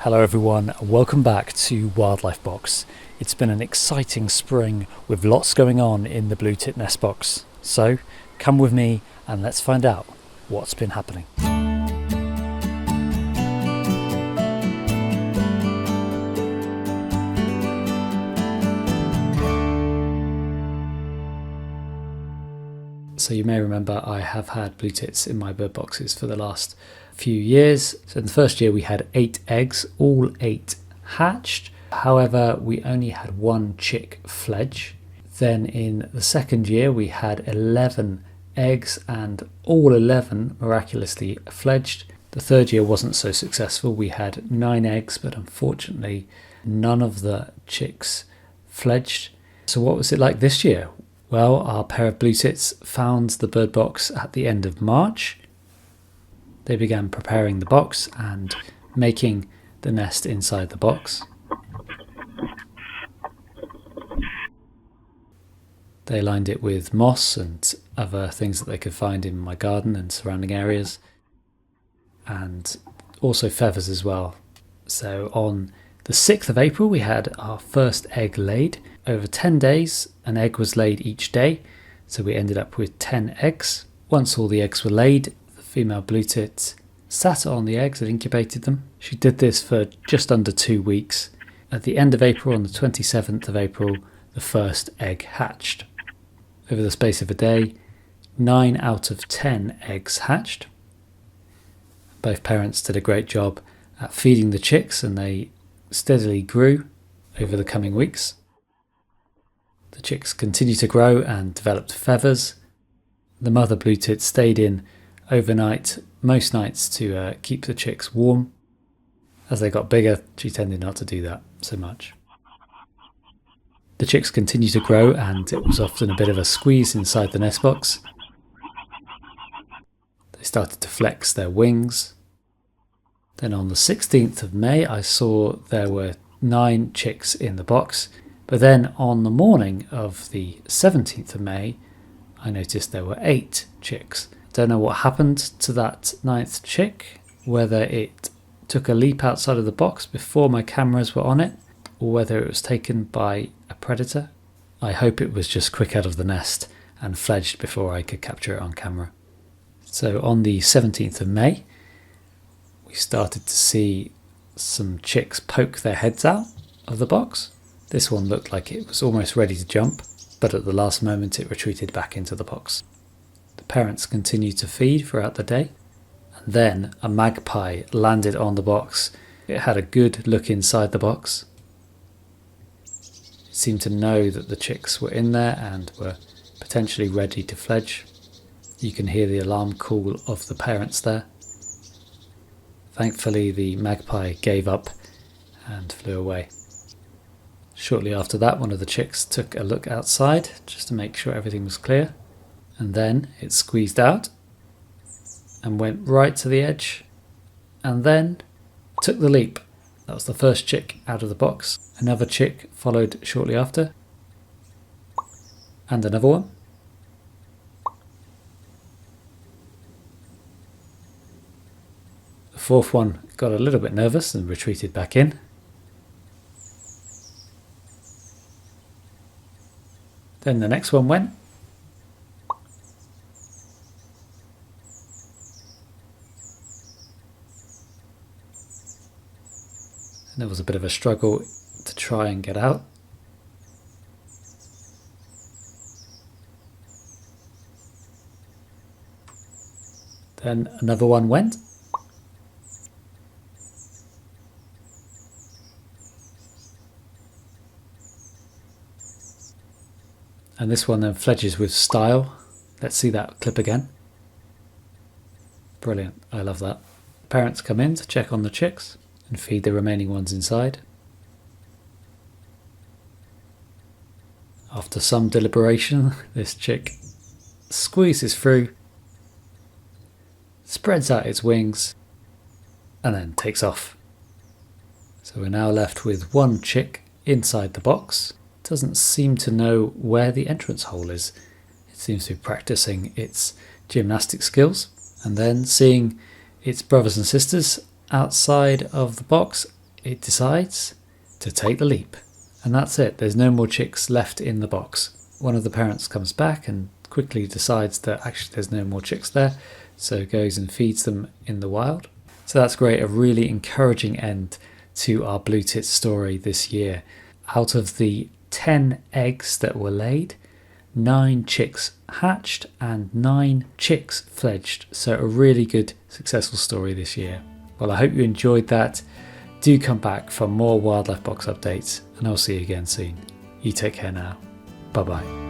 Hello everyone, welcome back to Wildlife Box. It's been an exciting spring with lots going on in the blue tit nest box. So come with me and let's find out what's been happening. So you may remember I have had blue tits in my bird boxes for the last few years. So in the first year we had 8 eggs, all 8 hatched. However, we only had 1 chick fledge. Then in the second year we had 11 eggs and all 11 miraculously fledged. The third year wasn't so successful. We had 9 eggs, but unfortunately none of the chicks fledged. So what was it like this year? Well, our pair of blue tits found the bird box at the end of March. They began preparing the box and making the nest inside the box. They lined it with moss and other things that they could find in my garden and surrounding areas, and also feathers as well. So on the 6th of April we had our first egg laid. Over 10 days an egg was laid each day, so we ended up with 10 eggs. Once all the eggs were laid, the female blue tit sat on the eggs and incubated them. She did this for just under 2 weeks. At the end of April, on the 27th of April, the first egg hatched. Over the space of a day, 9 out of 10 eggs hatched. Both parents did a great job at feeding the chicks, and they steadily grew over the coming weeks. The chicks continued to grow and developed feathers. The mother blue tit stayed in overnight most nights to keep the chicks warm. As they got bigger, she tended not to do that so much. The chicks continued to grow, and it was often a bit of a squeeze inside the nest box. They started to flex their wings. Then on the 16th of May I saw there were 9 chicks in the box, but then on the morning of the 17th of May I noticed there were 8 chicks. Don't know what happened to that 9th chick, whether it took a leap outside of the box before my cameras were on it, or whether it was taken by a predator. I hope it was just quick out of the nest and fledged before I could capture it on camera. So on the 17th of May we started to see some chicks poke their heads out of the box. This one looked like it was almost ready to jump, but at the last moment it retreated back into the box. The parents continued to feed throughout the day, and then a magpie landed on the box. It had a good look inside the box. It seemed to know that the chicks were in there and were potentially ready to fledge. You can hear the alarm call of the parents there. Thankfully the magpie gave up and flew away. Shortly after that, one of the chicks took a look outside just to make sure everything was clear, and then it squeezed out and went right to the edge and then took the leap. That was the first chick out of the box. Another chick followed shortly after, and another one. The fourth one got a little bit nervous and retreated back in. Then the next one went. And there was a bit of a struggle to try and get out. Then another one went. And this one then fledges with style. Let's see that clip again. Brilliant, I love that. Parents come in to check on the chicks and feed the remaining ones inside. After some deliberation, this chick squeezes through, spreads out its wings, and then takes off. So we're now left with 1 chick inside the box. Doesn't seem to know where the entrance hole is. It seems to be practicing its gymnastic skills, and then seeing its brothers and sisters outside of the box, it decides to take the leap. And that's it. There's no more chicks left in the box. One of the parents comes back and quickly decides that actually there's no more chicks there, so goes and feeds them in the wild. So that's great, a really encouraging end to our blue tit story this year. Out of the 10 eggs that were laid, 9 chicks hatched and 9 chicks fledged. So a really good successful story this year. Well, I hope you enjoyed that. Do come back for more Wildlife Box updates, and I'll see you again soon. You take care now. Bye bye.